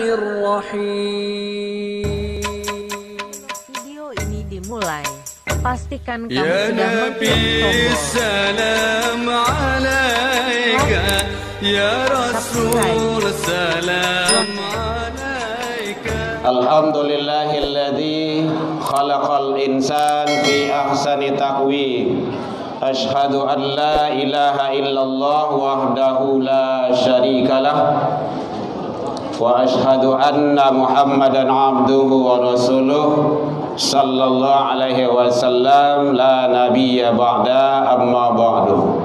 Bismillahirrahmanirrahim. Video ini dimulai. Pastikan kamu sudah mengklik tombol salam alaika ya Rasul, salam alaika. Alhamdulillahilladzi khalaqal insan fi ahsani taqwim. Ashhadu an la ilaha illallah wahdahu la syarikalah wa ashhadu anna Muhammadan abduhu wa rasuluh sallallahu alaihi wasallam la nabiyya ba'da amma ba'du.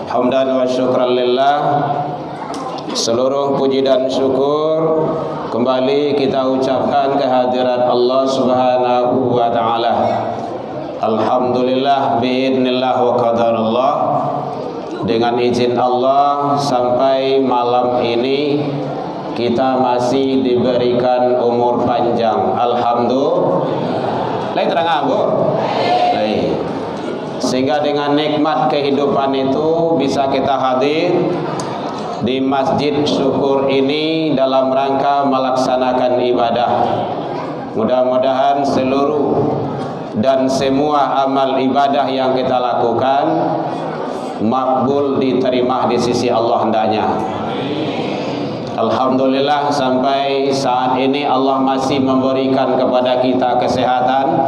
Hamdan wa syukran lillah. Seluruh puji dan syukur kembali kita ucapkan kehadirat Allah Subhanahu wa taala. Alhamdulillah biidznillah wa qadarullah. Dengan izin Allah sampai malam ini kita masih diberikan umur panjang. Alhamdulillah. Lain terang Bu? Lain. Sehingga dengan nikmat kehidupan itu bisa kita hadir di Masjid Syukur ini dalam rangka melaksanakan ibadah. Mudah-mudahan seluruh dan semua amal ibadah yang kita lakukan makbul, diterima di sisi Allah hendaknya. Alhamdulillah sampai saat ini Allah masih memberikan kepada kita kesehatan,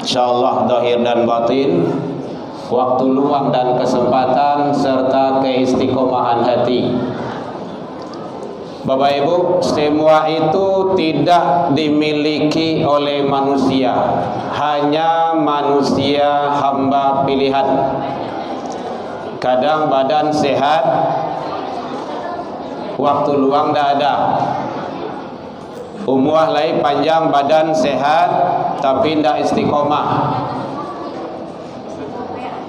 insyaallah zahir dan batin, waktu luang dan kesempatan serta keistiqomahan hati. Bapak Ibu, semua itu tidak dimiliki oleh manusia, hanya manusia hamba pilihan. Kadang badan sehat, waktu luang tidak ada. Umur lain panjang, badan sehat, tapi tidak istiqomah.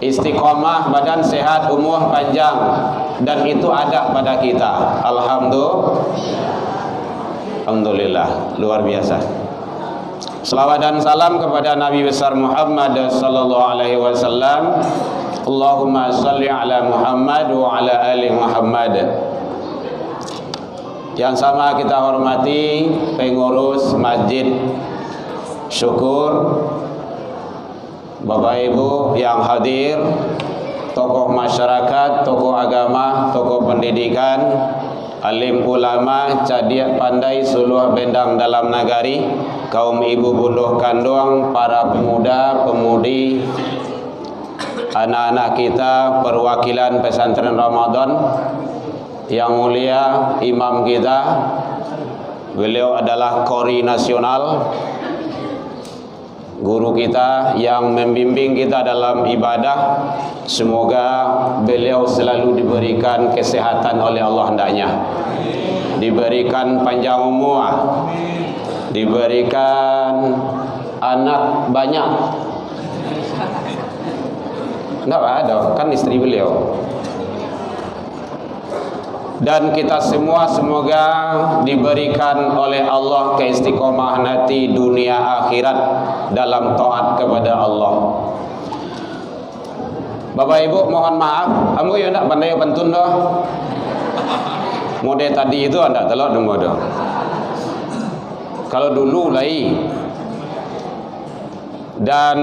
Istiqomah, badan sehat, umur panjang, dan itu ada pada kita. Alhamdulillah, luar biasa. Selawat dan salam kepada Nabi besar Muhammad sallallahu alaihi wasallam. Allahumma shalli ala Muhammad wa ala ali Muhammad. Yang sama kita hormati pengurus Masjid Syukur, Bapak Ibu yang hadir, tokoh masyarakat, tokoh agama, tokoh pendidikan, alim ulama, cadiak pandai suluh bendang dalam nagari, kaum ibu bunduh kandung, para pemuda, pemudi, anak-anak kita, perwakilan pesantren Ramadan. Yang mulia imam kita, beliau adalah qori nasional, guru kita yang membimbing kita dalam ibadah. Semoga beliau selalu diberikan kesehatan oleh Allah hendaknya, diberikan panjang umur, diberikan anak banyak. Enggak ada, kan istri beliau. Dan kita semua semoga diberikan oleh Allah keistiqomahan hati dunia akhirat dalam taat kepada Allah. Bapak Ibu mohon maaf, ambo yo ndak pandai pantun doh. Mode tadi itu anda telok demo doh. Kalau dulu lai. Dan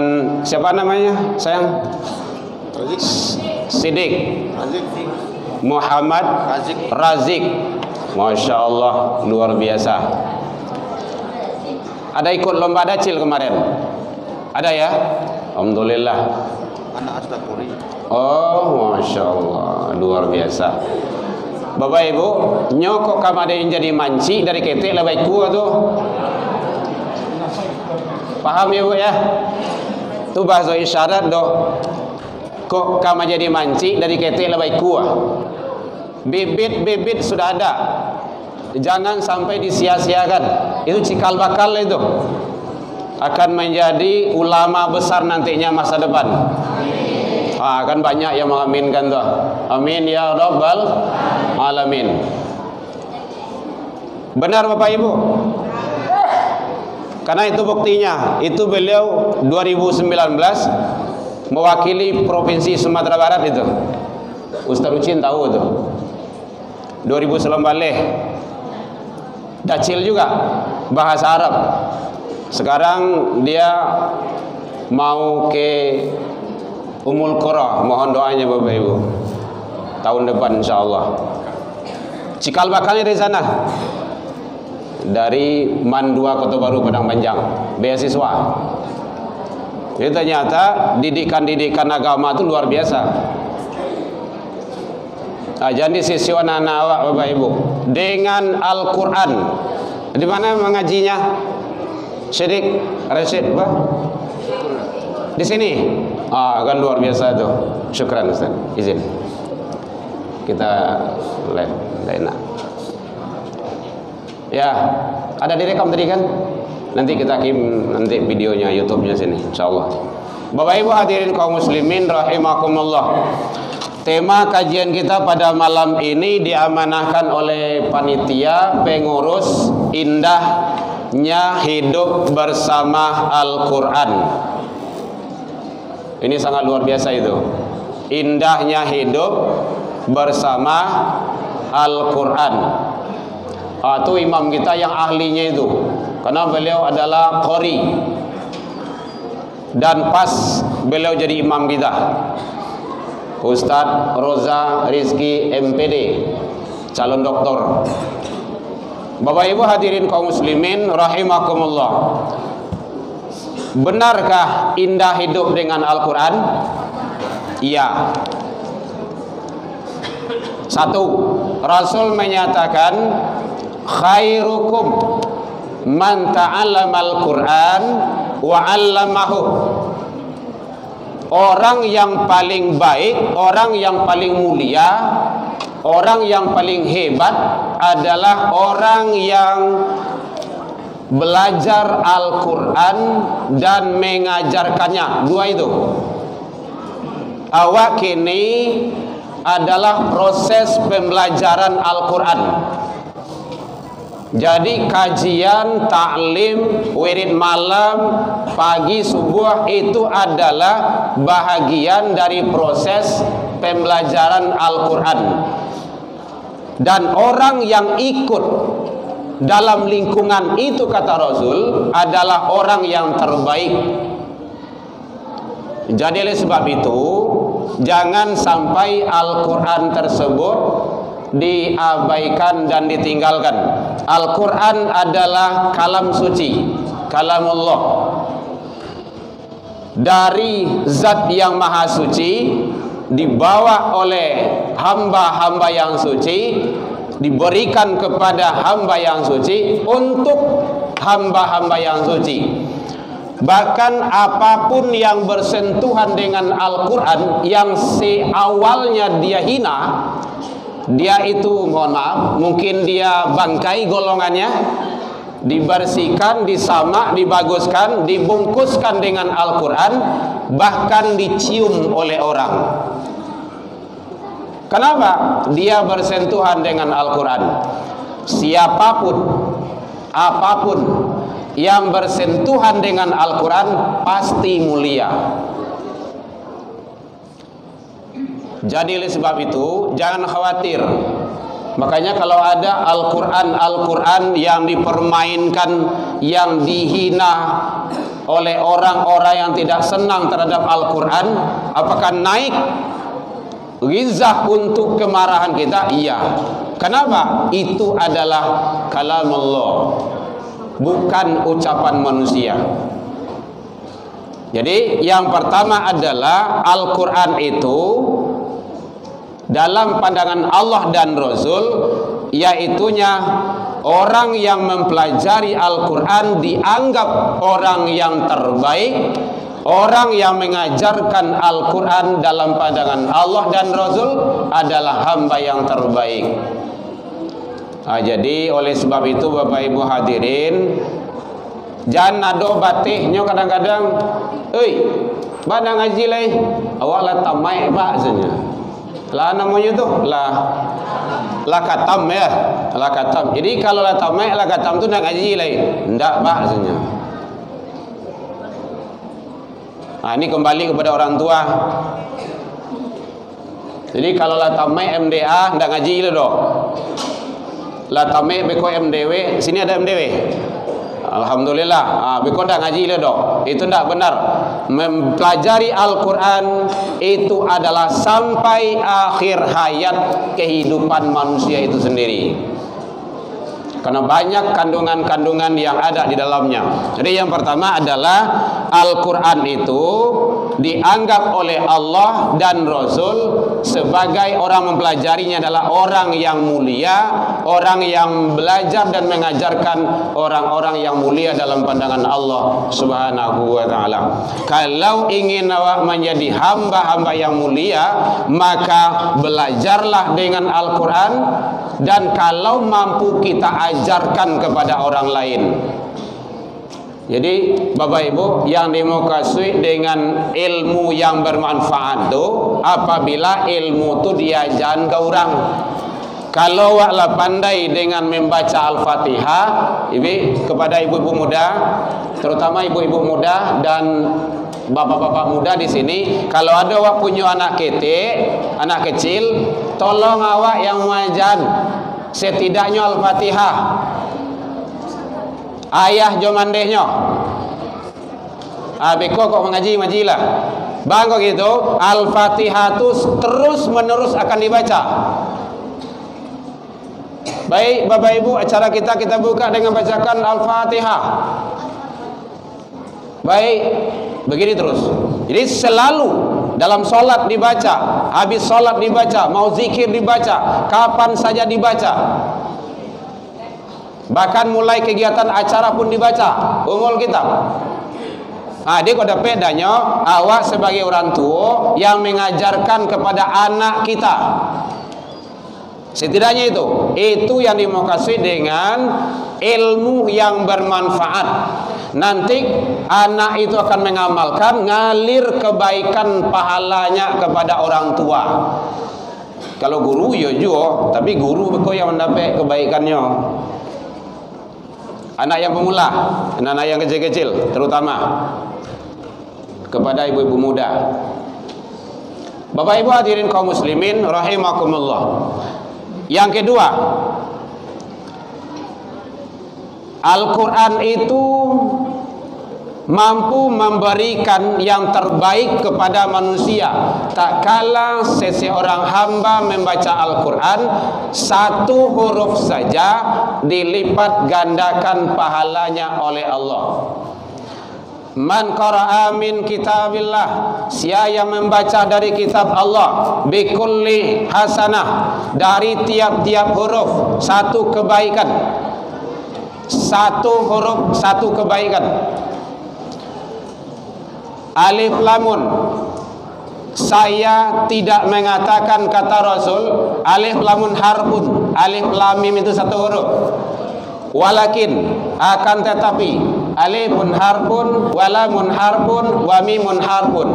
siapa namanya? Sayang? Sidik. Muhammad Razik. Masya Allah, luar biasa. Ada ikut lomba dacil kemarin? Ada ya? Alhamdulillah. Anak Astagfirullah. Oh, Masya Allah, luar biasa. Bapak Ibu, nyokok kam ada yang jadi manci dari ketek lah baik kuah tuh. Paham ya Bu ya? Itu bahasa isyarat doh. Kok kam jadi manci dari ketek lah baik kuah. Bibit-bibit sudah ada, jangan sampai disia-siakan. Itu cikal bakal itu akan menjadi ulama besar nantinya masa depan. Kan banyak yang mengaminkan tuh. Amin ya rabbal alamin. Benar Bapak Ibu? Karena itu buktinya. Itu beliau 2019 mewakili Provinsi Sumatera Barat itu. Ustaz Ucin tahu itu. 2019 Dacil juga bahasa Arab. Sekarang dia mau ke Ummul Qura, mohon doanya Bapak Ibu. Tahun depan insyaallah. Cikal bakalnya dari sana. Dari MAN 2 Kota Baru Padang Panjang, beasiswa. Jadi ternyata didikan agama itu luar biasa. Nah, jadi sisi anak-anak awak Bapak Ibu dengan Al-Quran. Di mana mengajinya? Syirik Rashid Pak? Di sini. Kan luar biasa tuh. Syukran Ustaz. Izin. Kita enak. Ya, ada direkam tadi kan? Nanti kita nanti videonya YouTube-nya sini insyaallah. Bapak Ibu hadirin kaum muslimin rahimakumullah. Tema kajian kita pada malam ini diamanahkan oleh panitia pengurus indahnya hidup bersama Al-Quran. Ini sangat luar biasa itu. Indahnya hidup bersama Al-Quran. Itu imam kita yang ahlinya itu, karena beliau adalah qori dan pas beliau jadi imam kita, Ustadz Roza Rizki MPD, calon doktor. Bapak Ibu hadirin kaum muslimin rahimakumullah. Benarkah indah hidup dengan Al-Quran? Iya. Satu, Rasul menyatakan khairukum man ta'allamal Qur'an wa 'allamahu. Orang yang paling baik, orang yang paling mulia, orang yang paling hebat adalah orang yang belajar Al-Quran dan mengajarkannya. Dua itu. Awak kini adalah proses pembelajaran Al-Quran. Jadi kajian, taklim, wirid malam, pagi, subuh itu adalah bahagian dari proses pembelajaran Al-Quran. Dan orang yang ikut dalam lingkungan itu, kata Rasul, adalah orang yang terbaik. Jadi oleh sebab itu, jangan sampai Al-Quran tersebut diabaikan dan ditinggalkan. Al-Quran adalah kalam suci, kalamullah, dari zat yang maha suci, dibawa oleh hamba-hamba yang suci, diberikan kepada hamba yang suci untuk hamba-hamba yang suci. Bahkan apapun yang bersentuhan dengan Al-Quran, yang awalnya dia hina, dia itu, mohon maaf, mungkin dia bangkai golongannya, dibersihkan, disamak, dibaguskan, dibungkuskan dengan Al-Quran, bahkan dicium oleh orang. Kenapa? Dia bersentuhan dengan Al-Quran. Siapapun, apapun yang bersentuhan dengan Al-Quran pasti mulia. Jadi oleh sebab itu jangan khawatir. Makanya kalau ada Al-Quran yang dipermainkan, yang dihina oleh orang-orang yang tidak senang terhadap Al-Quran, apakah naik ghizah untuk kemarahan kita? Iya. Kenapa? Itu adalah kalamullah, bukan ucapan manusia. Jadi yang pertama adalah Al-Quran itu dalam pandangan Allah dan Rasul, yaitunya orang yang mempelajari Al-Quran dianggap orang yang terbaik, orang yang mengajarkan Al-Quran dalam pandangan Allah dan Rasul adalah hamba yang terbaik. Jadi oleh sebab itu Bapak Ibu hadirin, jangan nado batihnya kadang-kadang, badang ngaji leh, awak lah tamai bahasanya. Lah namanya tuh lah katam ya, lah katam. Jadi kalau lah tamai, lah katam tuh nak ngaji leh, ndak bahasanya. Ini kembali kepada orang tua. Jadi kalau lah tamai MDA ndak ngaji lah dong. La tame beko MDW, sini ada MDW. Alhamdulillah. Beko dah ngaji le dok. Itu tidak benar. Mempelajari Al-Quran itu adalah sampai akhir hayat kehidupan manusia itu sendiri. Karena banyak kandungan-kandungan yang ada di dalamnya. Jadi yang pertama adalah Al-Quran itu dianggap oleh Allah dan Rasul sebagai orang mempelajarinya adalah orang yang mulia, orang yang belajar dan mengajarkan orang-orang yang mulia dalam pandangan Allah Subhanahu wa taala. Kalau ingin awak menjadi hamba-hamba yang mulia, maka belajarlah dengan Al-Quran, dan kalau mampu kita ajarkan kepada orang lain. Jadi Bapak Ibu yang dimukasui dengan ilmu yang bermanfaat itu apabila ilmu itu diajarkan ke orang. Kalau awak pandai dengan membaca Al-Fatihah, kepada ibu-ibu muda, terutama ibu-ibu muda dan bapak-bapak muda di sini, kalau ada awak punya anak kecil, tolong awak yang mengajar setidaknya Al-Fatihah. Ayah jomandehnya. Beko kok mengaji-majilah. Bang kok gitu, Al-Fatihah itu terus menerus akan dibaca. Baik Bapak Ibu, acara kita buka dengan bacakan Al-Fatihah. Baik, begini terus. Jadi selalu dalam sholat dibaca, habis sholat dibaca, mau zikir dibaca, kapan saja dibaca. Bahkan mulai kegiatan acara pun dibaca, umul kitab. Dia kok ada pedanya, awak sebagai orang tua yang mengajarkan kepada anak kita. Setidaknya itu yang dimukasui dengan ilmu yang bermanfaat. Nanti anak itu akan mengamalkan, ngalir kebaikan pahalanya kepada orang tua. Kalau guru ya juga, tapi guru kok yang mendapat kebaikannya. Anak yang pemula, anak yang kecil-kecil, terutama kepada ibu-ibu muda. Bapak Ibu hadirin kaum muslimin rahimakumullah. Yang kedua, Al-Quran itu mampu memberikan yang terbaik kepada manusia. Tak kala seseorang hamba membaca Al-Quran, satu huruf saja dilipat gandakan pahalanya oleh Allah. Man qara'a min kitabillah, siapa yang membaca dari kitab Allah, bikulli hasanah, dari tiap-tiap huruf satu kebaikan. Satu huruf satu kebaikan. Alif lamun, saya tidak mengatakan kata Rasul alif lamun harfun, alif lam mim itu satu huruf. Walakin, akan tetapi, alifun harfun, walamun harfun, wa mimun harfun.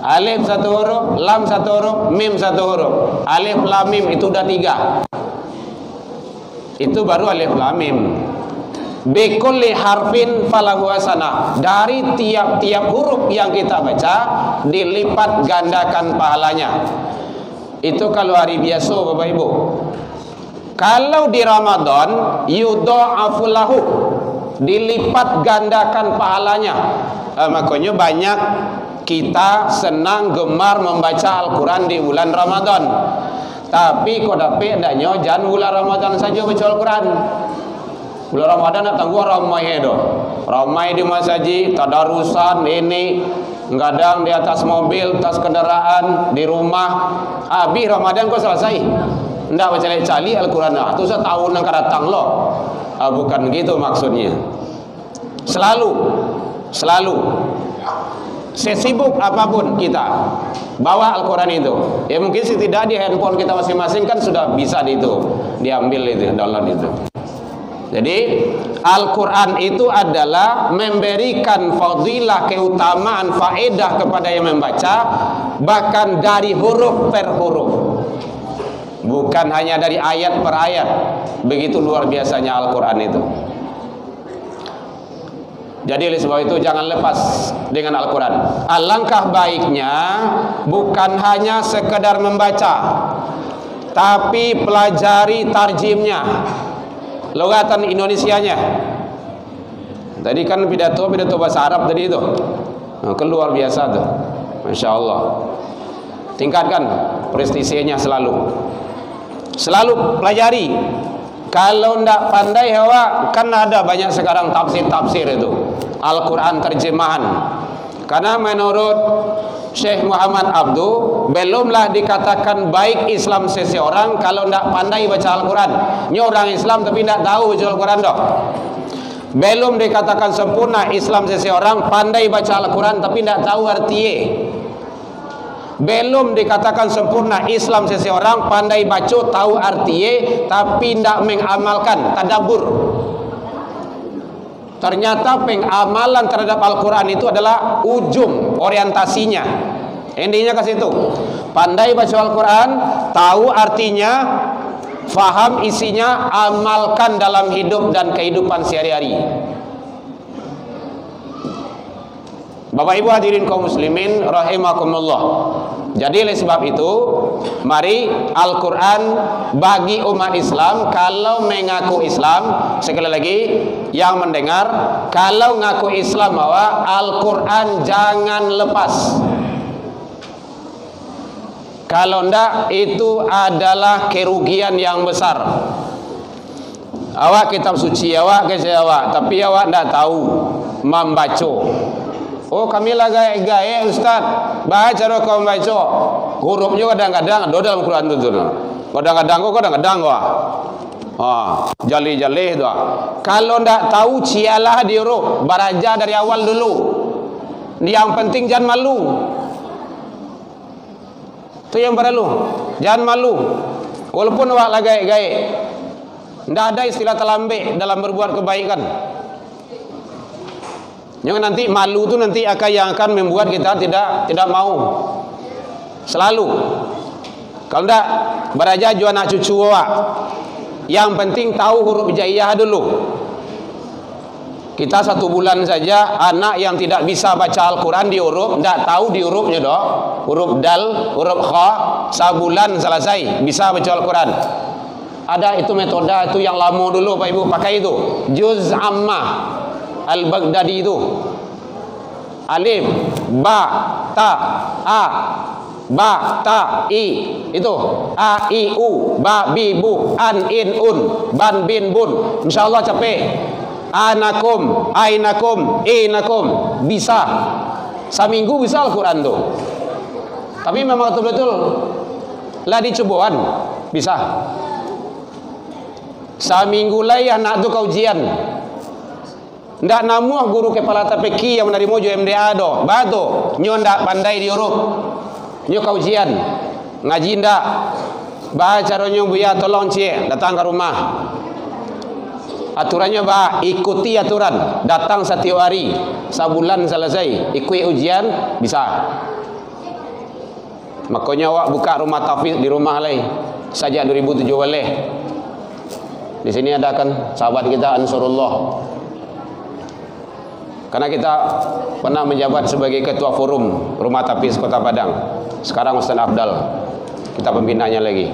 Alif satu huruf, lam satu huruf, mim satu huruf. Alif lam mim itu udah 3. Itu baru alif lam mim. Bikulli harfin falahu hasanah, dari tiap-tiap huruf yang kita baca dilipat gandakan pahalanya. Itu kalau hari biasa Bapak Ibu. Kalau di Ramadan yudha'afu lahu, dilipat gandakan pahalanya. Makanya banyak kita senang gemar membaca Al-Quran di bulan Ramadan. Tapi kok dapat adanya jangan bulan Ramadan saja baca Al-Quran. Bulan Ramadan datang gua ramai itu, ramai di masjid, tadarusan ini, kadang di atas mobil, atas kendaraan, di rumah. Habis Ramadan kok selesai, ndak baca cali Al-Quran. Itu setahun yang akan datang loh. Bukan gitu maksudnya. Selalu sesibuk apapun kita bawa Al-Quran itu. Ya mungkin tidak di handphone kita masing-masing kan sudah bisa diambil itu, download itu. Jadi Al-Quran itu adalah memberikan fadilah, keutamaan, faedah kepada yang membaca, bahkan dari huruf per huruf, bukan hanya dari ayat per ayat. Begitu luar biasanya Al-Quran itu. Jadi oleh sebab itu jangan lepas dengan Al-Quran. Alangkah baiknya bukan hanya sekedar membaca, tapi pelajari tarjimnya. logatan Indonesianya. Tadi kan pidato bahasa Arab tadi itu. Nah, keluar biasa tuh. Masya Allah. Tingkatkan prestisinya selalu. Selalu pelajari. Kalau ndak pandai hawa, kan ada banyak sekarang tafsir itu. Al-Quran terjemahan. Karena menurut Syekh Muhammad Abdu, belumlah dikatakan baik Islam seseorang kalau ndak pandai baca Al-Quran. Ini orang Islam tapi ndak tahu baca Al-Quran dok. Belum dikatakan sempurna Islam seseorang pandai baca Al-Quran tapi tidak tahu artinya. Belum dikatakan sempurna Islam seseorang pandai baca tahu artinya tapi tidak mengamalkan, tadabbur. Ternyata pengamalan terhadap Al-Quran itu adalah ujung orientasinya. Intinya ke situ. Pandai baca Al-Quran, tahu artinya, faham isinya, amalkan dalam hidup dan kehidupan sehari-hari. Bapak Ibu hadirin kaum muslimin rahimakumullah. Jadi oleh sebab itu, mari Al-Quran bagi umat Islam, kalau mengaku Islam, sekali lagi yang mendengar, kalau ngaku Islam bahwa Al-Quran jangan lepas. Kalau ndak, itu adalah kerugian yang besar. Awak kitab suci awak ke awak, tapi awak ndak tahu membaca. Oh, kami lah gaya Ustaz, baca cara kau baca. Hurufnya kadang-kadang ada dalam Quran itu. Kadang-kadang kok. Jali-jali itu. Kalau ndak tahu cialah di huruf, baraja dari awal dulu. Yang penting jangan malu. Itu yang perlu. Jangan malu. Walaupun awak lah gaya-gaya. Ndak ada istilah terlambat dalam berbuat kebaikan. Yang nanti malu itu nanti yang akan membuat kita tidak mau. Selalu. Kalau enggak, beraja juga anak cucu awak. Yang penting tahu huruf hijaiyah dulu. Kita 1 bulan saja anak yang tidak bisa baca Al-Quran di huruf, enggak tahu di hurufnya dok. Huruf dal, huruf kha, sebulan selesai bisa baca Al-Quran. Ada itu metode itu yang lama dulu Pak Ibu pakai itu. Juz Ammah Al-Baghdadi itu. Alif, ba, ta, a, ba, ta, i. Itu a, i, u, ba, bi, bu, an, in, un, ban, bin, bun. InsyaAllah capek. Anakum, ainakum, inakum. Bisa. Seminggu bisa Al-Quran tuh. Tapi memang betul-betul lah dicoboan. Bisa. Seminggu lagi anak tu kau ujian. Ndak namuah guru kepala TPQ yang menerima jo MDA do. Batu, nyo ndak pandai di huruf. Nyo kau ujian. Ngaji ndak. Baca ronyo buya tolong cie datang ke rumah. Aturannya ikuti aturan. Datang setiap hari. Sebulan selesai. Ikuti ujian bisa. Makanya awak buka rumah tahfiz di rumah lagi. Sejak 2007 boleh. Di sini ada kan sahabat kita Ansarullah. Karena kita pernah menjabat sebagai ketua forum Rumah Tahfiz Kota Padang. Sekarang Ustaz Abdal, kita pembinanya lagi.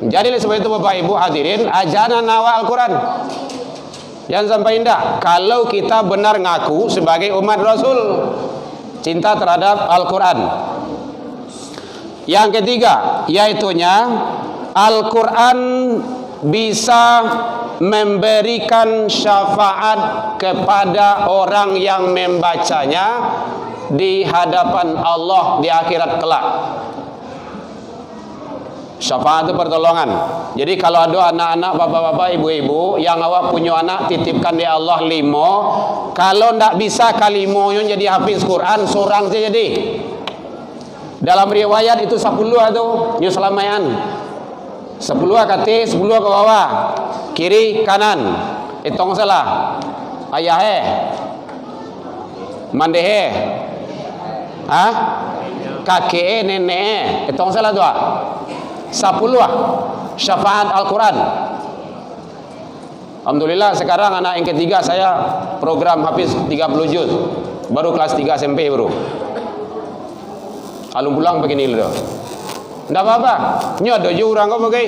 Jadi sebab itu Bapak Ibu hadirin, ajaran awal Al-Quran. Jangan sampai indah. Kalau kita benar ngaku sebagai umat Rasul, cinta terhadap Al-Quran. Yang ketiga, yaitunya Al-Quran bisa memberikan syafaat kepada orang yang membacanya di hadapan Allah di akhirat kelak. Syafaat itu pertolongan. Jadi kalau ada anak-anak, bapak-bapak, ibu-ibu yang awak punya anak, titipkan di Allah 5. Kalau ndak bisa kalimonya jadi hafiz Quran, seorang saja jadi. Dalam riwayat itu 10 itu nyuslamayan. 10 kati, 10 ke bawah, kiri kanan. Hitung salah. Ayah mandehe, kakek nenek. Hitung salah tu. 10 syafaat Al-Quran. Alhamdulillah sekarang anak yang ketiga saya program hafiz 30 juz. Baru kelas 3 SMP bro. Alum pulang begini dulu. Ndak apa-apa. Nyo ada orang kau pakai.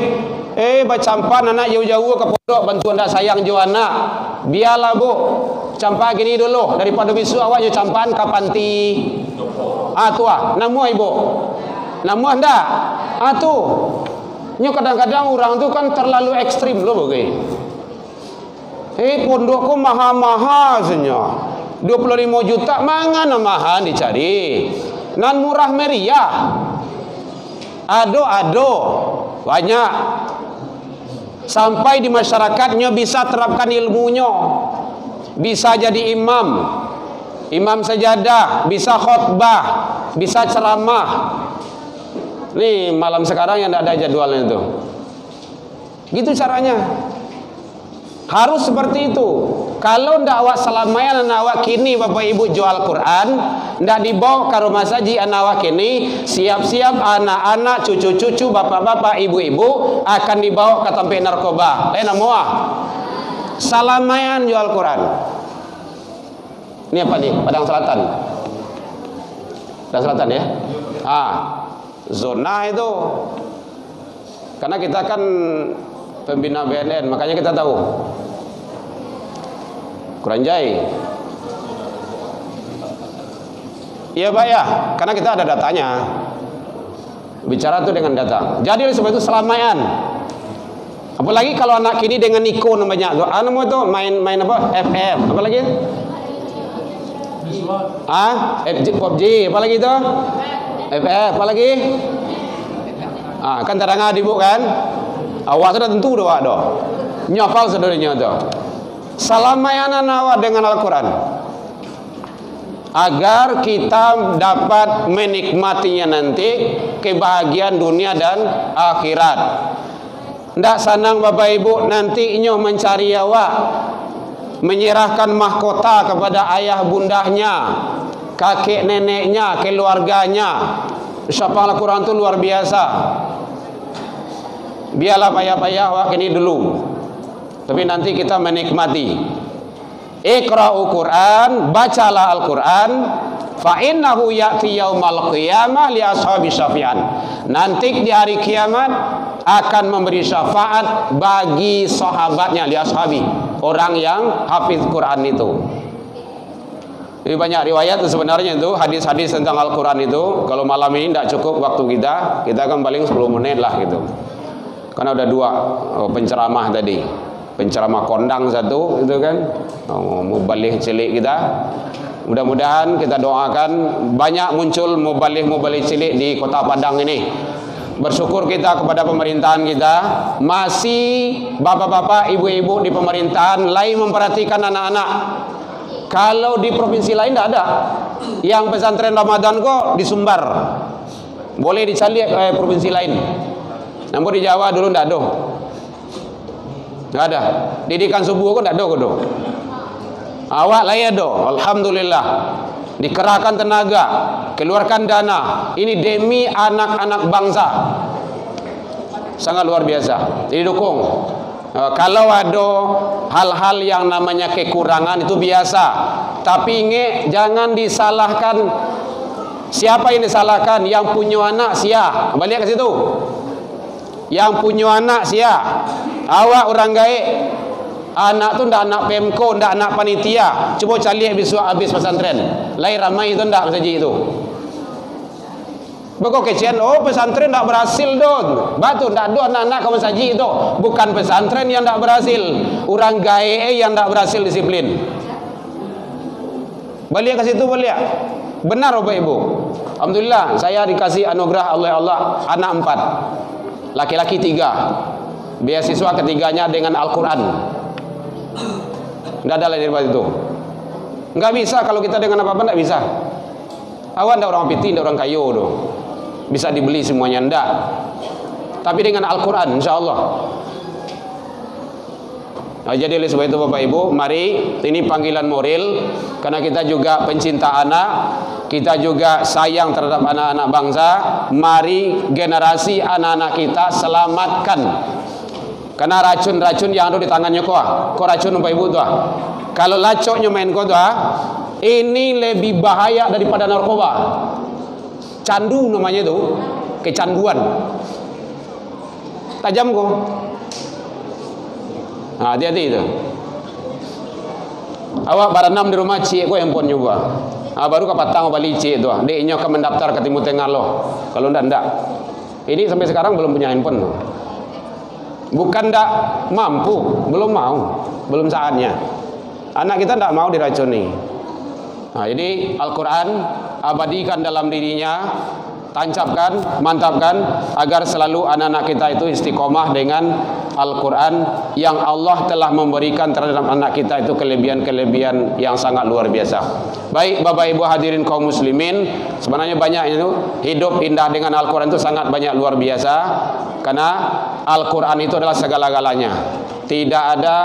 Bacampan anak jauh-jauh ke pondok bantu anda sayang jo anak. Biarlah bu, campak gini dulu daripada besok awak jo campan kapanti. Tua, namu ibu. Namu anda. Tu. Nyo kadang-kadang orang tu kan terlalu ekstrim loh bagai. Pondokku mahal-mahal senyum. 25 juta mangan mahal dicari. Nan murah meriah. Ado banyak. Sampai di masyarakatnya bisa terapkan ilmunya. Bisa jadi imam sajadah, bisa khutbah, bisa ceramah. Nih malam sekarang yang tidak ada jadwalnya itu. Gitu caranya. Harus seperti itu. Kalau ndak awak selamayan anak awak kini bapak ibu jual Quran, ndak dibawa ke rumah saji anak awak kini, siap-siap anak-anak, cucu-cucu, bapak-bapak, ibu-ibu akan dibawa ke tempat narkoba. Namuah selamayan jual Quran. Ini apa nih? Padang Selatan. Padang Selatan ya? Zona itu. Karena kita kan pembina BNN, makanya kita tahu. Kuranjai. Iya Pak ya, karena kita ada datanya. Bicara tuh dengan data. Jadi oleh sebab itu selamaian. Apalagi kalau anak kini dengan Niko namanya. Anu itu main apa? FM. Apalagi? PUBG. Apalagi itu? FF. Apalagi? Kan terang di bu kan? Awak sudah tentu doa doh. Nyafal saudaranya doh. Salamaian awak dengan Al-Quran agar kita dapat menikmatinya nanti kebahagiaan dunia dan akhirat. Ndak sanang bapak ibu nanti inyo mencari awak, menyerahkan mahkota kepada ayah bundahnya, kakek neneknya, keluarganya. Syafal Al-Quran itu luar biasa. Biarlah payah-payah awak ini dulu. Tapi nanti kita menikmati. Iqra'u Quran, bacalah Al-Quran, fa innahu ya'ti yaumal qiyamah li ashabi syafi'an. Nanti di hari kiamat akan memberi syafaat bagi sahabatnya, li ashabi, orang yang hafiz Quran itu. Jadi banyak riwayat sebenarnya itu, hadis-hadis tentang Al-Quran itu. Kalau malam ini tidak cukup waktu kita akan paling 10 menit lah gitu. Karena udah 2 penceramah tadi. Penceramah kondang satu itu kan, muballigh cilik kita. Mudah-mudahan kita doakan banyak muncul muballigh cilik di Kota Padang ini. Bersyukur kita kepada pemerintahan kita, masih bapak-bapak, ibu-ibu di pemerintahan lain memperhatikan anak-anak. Kalau di provinsi lain tidak ada. Yang pesantren Ramadan kok di Sumbar, boleh dicari provinsi lain. Namun di Jawa dulu tidak ada. Nggak ada. Didikan subuh kok tidak ada kok. Awak lah ya do. Alhamdulillah. Dikerahkan tenaga, keluarkan dana. Ini demi anak-anak bangsa. Sangat luar biasa. Didukung. Kalau ada hal-hal yang namanya kekurangan itu biasa. Tapi ingat jangan disalahkan. Siapa yang disalahkan? Yang punya anak sia. Balik ke situ. Yang punya anak sia. Awak orang gaib. Anak tu ndak anak Pemko, ndak anak panitia. Coba cari habis pesantren. Lai ramai itu ndak saja itu. Beko kecian, pesantren ndak berhasil don. Batu ndak ada anak-anak kamu saji itu. Bukan pesantren yang ndak berhasil, orang gaib yang ndak berhasil disiplin. Balik ke situ balik. Benar Bapak Ibu. Alhamdulillah saya dikasih anugerah oleh Allah anak 4. Laki-laki 3. Beasiswa ketiganya dengan Al-Quran. Tidak ada lain daripada itu. Nggak bisa kalau kita dengan apa-apa, nggak bisa. Awan tidak orang piti, tidak orang kayu doh. Bisa dibeli semuanya, ndak. Tapi dengan Al-Quran, insya Allah. Nah, jadi oleh sebab itu Bapak Ibu, mari ini panggilan moral. Karena kita juga pencinta anak, kita juga sayang terhadap anak-anak bangsa. Mari generasi anak-anak kita selamatkan. Karena racun-racun yang ada di tangannya kok racun Bapak Ibu tuh. Kalau lacoknya main kok tuh, ini lebih bahaya daripada narkoba. Candu namanya itu, kecanduan. Tajam kok. Nah, hati-hati itu. Awak baranam di rumah cik ko handphone juga. Baru kapatang balik cik tu. Dek inyo ke mendaftar ke Timur Tengah lo. Kalau ndak. Ini sampai sekarang belum punya handphone. Bukan ndak mampu, belum mau, belum saatnya. Anak kita ndak mau diracuni. Nah, jadi Al-Quran abadikan dalam dirinya, tancapkan, mantapkan agar selalu anak-anak kita itu istiqomah dengan Al-Quran yang Allah telah memberikan terhadap anak kita itu kelebihan-kelebihan yang sangat luar biasa. Baik Bapak Ibu hadirin kaum muslimin, sebenarnya banyak itu hidup indah dengan Al-Quran itu sangat banyak luar biasa, karena Al-Quran itu adalah segala-galanya. Tidak ada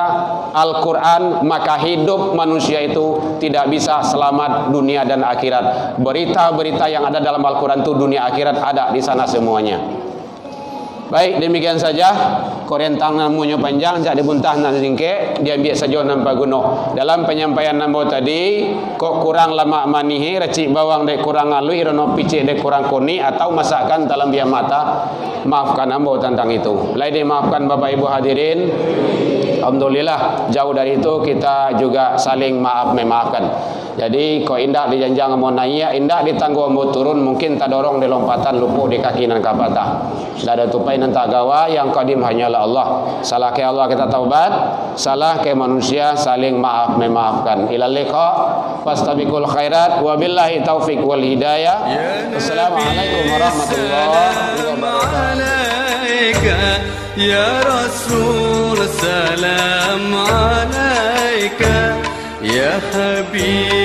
Al-Quran maka hidup manusia itu tidak bisa selamat dunia dan akhirat. Berita-berita yang ada dalam Al-Quran itu dunia akhirat ada di sana semuanya. Baik, demikian saja. Korentang namunyo panjang, jadi buntah nan singke, dia ambil saja nampak guno. Dalam penyampaian nambo tadi, kok kurang lama manihi, recik bawang dek kurang alui, irono picik dek kurang koni, atau masakan dalam biang mata, maafkan nambo tentang itu. Lain dimaafkan Bapak Ibu hadirin. Alhamdulillah, jauh dari itu kita juga saling maaf memaafkan. Jadi kok indah dijanjang mau naik, indah ditangguh mau turun, mungkin tak dorong di lompatan lupuk di kaki nan kapatah. Tidak ada tupai nan tak gawa, yang qadim hanyalah Allah. Salah ke Allah kita taubat, salah ke manusia saling maaf memaafkan. Ilal liqa, fastabiqul khairat, wabillahi taufiq wal hidayah. Assalamualaikum warahmatullahi wabarakatuh. Ya Rasul salam alaika, ya Habib